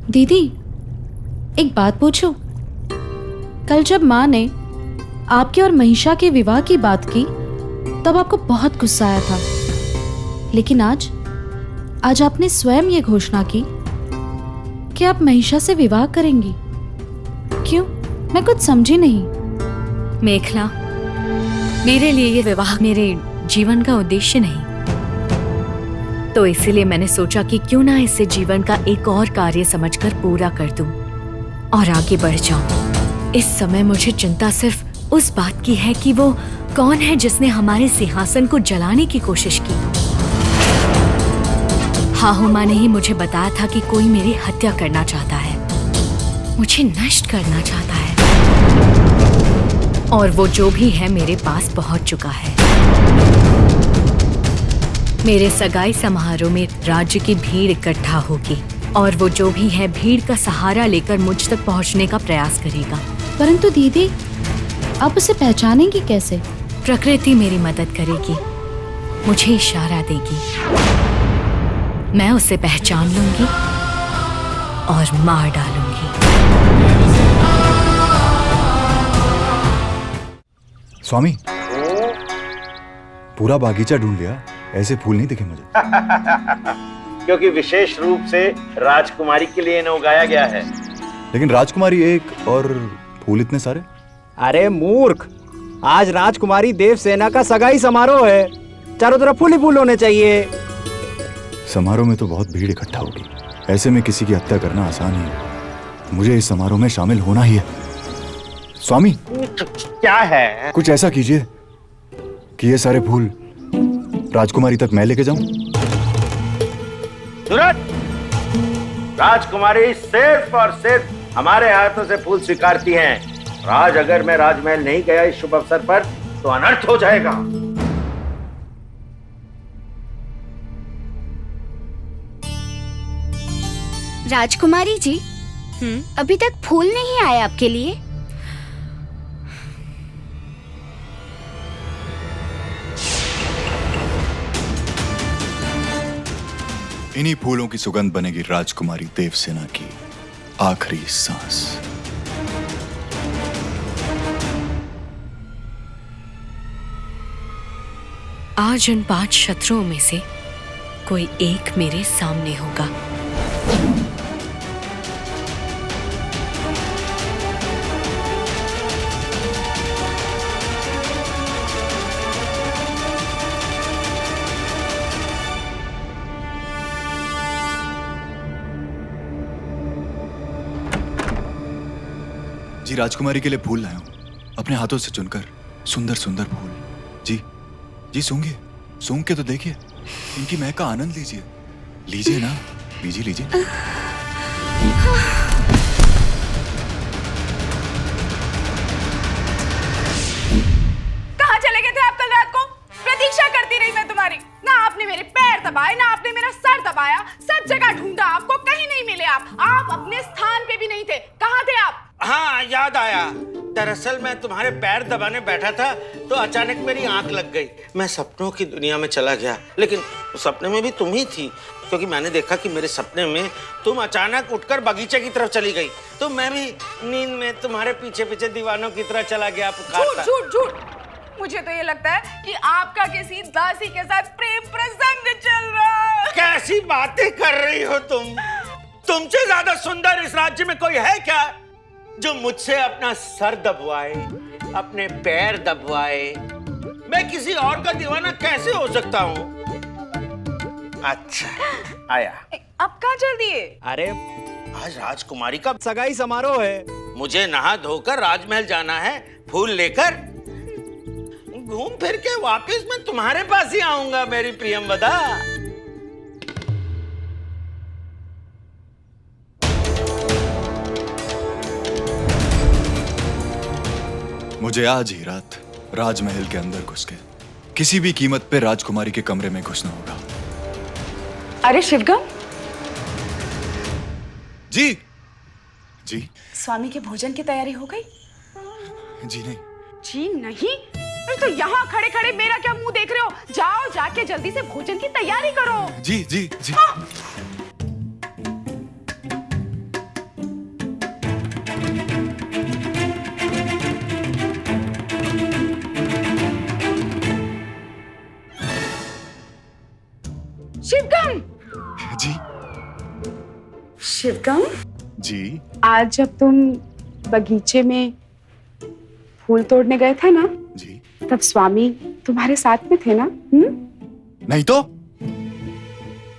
दीदी, एक बात पूछूं? कल जब माँ ने आपके और महिषा के विवाह की बात की तब आपको बहुत गुस्सा आया था, लेकिन आज आपने स्वयं ये घोषणा की कि आप महिषा से विवाह करेंगी। क्यों? मैं कुछ समझी नहीं। मेखला, मेरे लिए ये विवाह मेरे जीवन का उद्देश्य नहीं, तो इसीलिए मैंने सोचा कि क्यों ना इसे जीवन का एक और कार्य समझकर पूरा कर दूं और आगे बढ़ जाऊं। इस समय मुझे चिंता सिर्फ उस बात की है कि वो कौन है जिसने हमारे सिंहासन को जलाने की कोशिश की। हाहुमा ने ही मुझे बताया था कि कोई मेरी हत्या करना चाहता है, मुझे नष्ट करना चाहता है, और वो जो भी है मेरे पास पहुंच चुका है। मेरे सगाई समारोह में राज्य की भीड़ इकट्ठा होगी और वो जो भी है भीड़ का सहारा लेकर मुझ तक पहुंचने का प्रयास करेगा। परंतु दीदी, आप उसे पहचानेंगी कैसे? प्रकृति मेरी मदद करेगी, मुझे इशारा देगी, मैं उसे पहचान लूंगी और मार डालूंगी। स्वामी, पूरा बागीचा ढूंढ लिया, ऐसे फूल नहीं दिखे मुझे। क्योंकि विशेष रूप से राजकुमारी के लिए इन्हें उगाया गया है। लेकिन राजकुमारी एक और फूल इतने सारे? अरे मूर्ख, आज राजकुमारी देवसेना का सगाई समारोह है, चारों तरफ फूल ही फूल होने चाहिए। समारोह में तो बहुत भीड़ इकट्ठा होगी, ऐसे में किसी की हत्या करना आसान ही है। मुझे इस समारोह में शामिल होना ही है। स्वामी, क्या है? कुछ ऐसा कीजिए कि ये सारे फूल राजकुमारी तक मैं लेके जाऊं। तुरंत! राजकुमारी सिर्फ और सिर्फ हमारे हाथों से फूल स्वीकारती हैं। राज अगर मैं राजमहल नहीं गया इस शुभ अवसर पर तो अनर्थ हो जाएगा। राजकुमारी जी, अभी तक फूल नहीं आए आपके लिए? इन्हीं फूलों की सुगंध बनेगी राजकुमारी देवसेना की आखिरी सांस। आज उन 5 शत्रुओं में से कोई एक मेरे सामने होगा। जी, राजकुमारी के लिए फूल लाया हूं, अपने हाथों से चुनकर, सुंदर सुंदर फूल। जी जी, सूंघिए, सूंघ के तो देखिए, इनकी महक का आनंद लीजिए। लीजिए ना, लीजिए लीजिए। कहाँ चले गए थे आप कल रात को? प्रतीक्षा करती रही मैं तुम्हारी। ना आपने मेरे पैर दबाए, ना आपने मेरा सर दबाया। सब जगह ढूंढा, आपको कहीं नहीं मिले। आप अपने स्थान पे भी नहीं थे। कहाँ थे आप? हाँ, याद आया। दरअसल मैं तुम्हारे पैर दबाने बैठा था तो अचानक मेरी आंख लग गई। मैं सपनों की दुनिया में चला गया, लेकिन सपने में भी तुम ही थी, क्योंकि मैंने देखा कि मेरे सपने में तुम अचानक उठकर बगीचे की तरफ चली गई, तो मैं भी नींद में तुम्हारे पीछे पीछे दीवानों की तरह चला गया, पुकारता। झूठ झूठ झूठ! मुझे तो ये लगता है कि आपका किसी दासी के साथ प्रेम प्रसंग चल रहा है। कैसी बातें कर रही हो तुम? तुमसे ज्यादा सुंदर इस राज्य में कोई है क्या जो मुझसे अपना सर दबवाए, अपने पैर दबवाए? मैं किसी और का दीवाना कैसे हो सकता हूँ? अच्छा, आया। अब कहाँ चल दिए? अरे आज राजकुमारी का सगाई समारोह है, मुझे नहा धोकर राजमहल जाना है, फूल लेकर। घूम फिर के वापस मैं तुम्हारे पास ही आऊंगा मेरी प्रियंवदा। मुझे आज ही रात राजमहल के अंदर घुस के किसी भी कीमत पे राजकुमारी के कमरे में घुसना होगा। अरे शिवगम, जी जी स्वामी के भोजन की तैयारी हो गई? जी नहीं। जी नहीं? अरे तो यहाँ खड़े खड़े मेरा क्या मुंह देख रहे हो? जाओ, जाके जल्दी से भोजन की तैयारी करो। जी जी जी। शिवगम, जी। आज जब तुम बगीचे में फूल तोड़ने गए थे ना, जी। तब स्वामी तुम्हारे साथ में थे ना? नहीं तो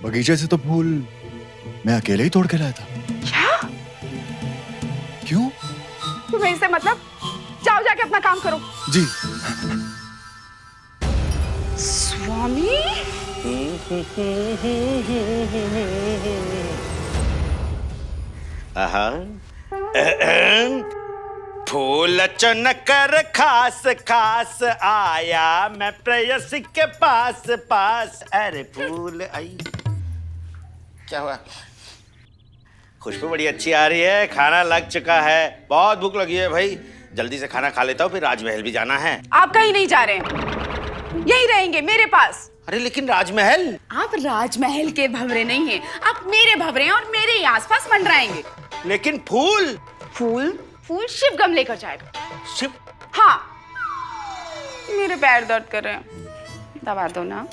बगीचे से तो फूल मैं अकेले ही तोड़ के लाया था। क्या? क्यों? तुम्हें इससे मतलब? जाओ जाके अपना काम करो। जी। स्वामी? फूल चुनकर खास खास आया मैं प्रेयसी के पास पास। अरे फूल आई, क्या हुआ? खुशबू बड़ी अच्छी आ रही है, खाना लग चुका है, बहुत भूख लगी है भाई। जल्दी से खाना खा लेता हूँ, फिर राजमहल भी जाना है। आप कहीं नहीं जा रहे हैं, यही रहेंगे मेरे पास। अरे लेकिन राजमहल? आप राजमहल के भंवरे नहीं हैं, आप मेरे भंवरे हैं और मेरे ही आसपास मंडराएंगे। लेकिन फूल? फूल? फूल शिवगम लेकर जाएगा। शिव? हाँ, मेरे पैर दर्द कर रहे हैं, दबा दो ना।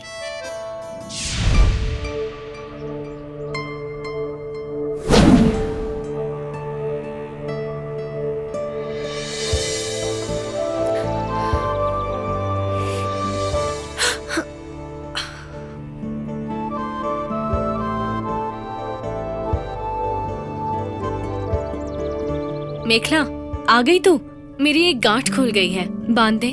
मेखला, आ गई तू? मेरी एक गांठ खुल गई है, बांध दे।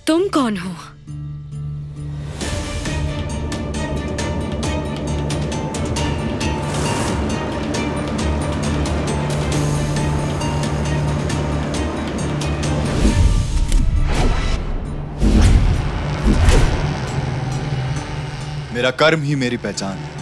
तुम कौन हो? मेरा कर्म ही मेरी पहचान है।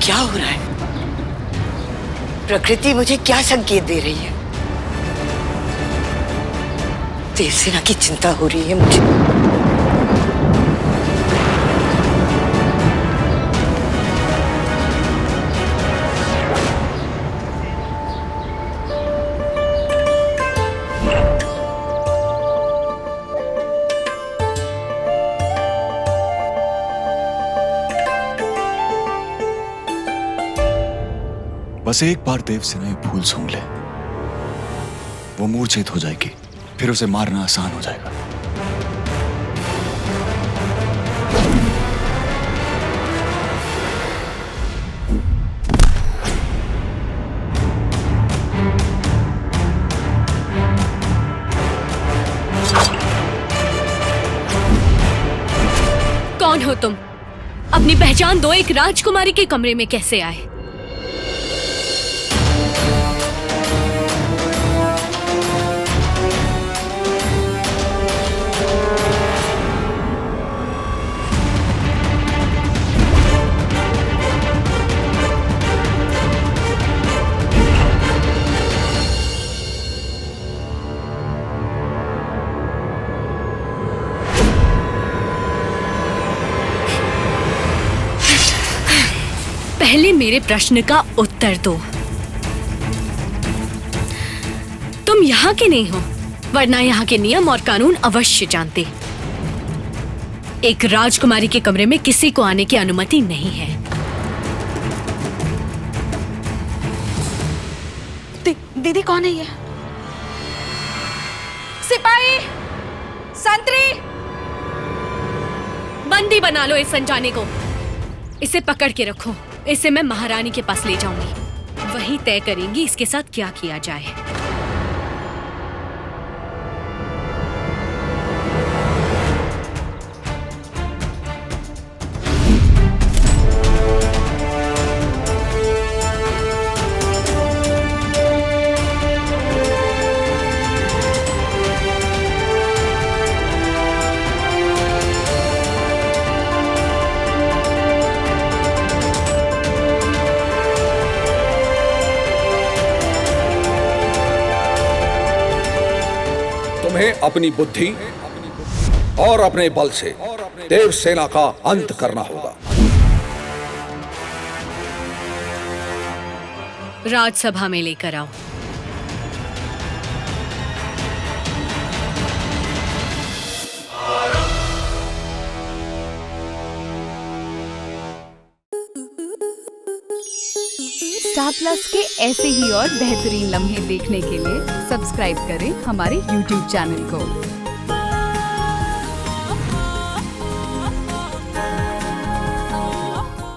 क्या हो रहा है? प्रकृति मुझे क्या संकेत दे रही है? देवसेना की चिंता हो रही है मुझे। बस एक बार देवसेना ये फूल सूंघ ले, वो मूर्छित हो जाएगी, फिर उसे मारना आसान हो जाएगा। हो तुम? अपनी पहचान दो, एक राजकुमारी के कमरे में कैसे आए? पहले मेरे प्रश्न का उत्तर दो। तुम यहाँ के नहीं हो, वरना यहाँ के नियम और कानून अवश्य जानते। एक राजकुमारी के कमरे में किसी को आने की अनुमति नहीं है। दीदी कौन है ये? सिपाही, संतरी। बंदी बना लो इस अनजाने को। इसे पकड़ के रखो। इसे मैं महारानी के पास ले जाऊंगी। वही तय करेंगी इसके साथ क्या किया जाए। तुम्हें अपनी बुद्धि और अपने बल से देवसेना का अंत करना होगा। राजसभा में लेकर आओ। स्टार प्लस के ऐसे ही और बेहतरीन लम्हे देखने के लिए सब्सक्राइब करें हमारे YouTube चैनल को।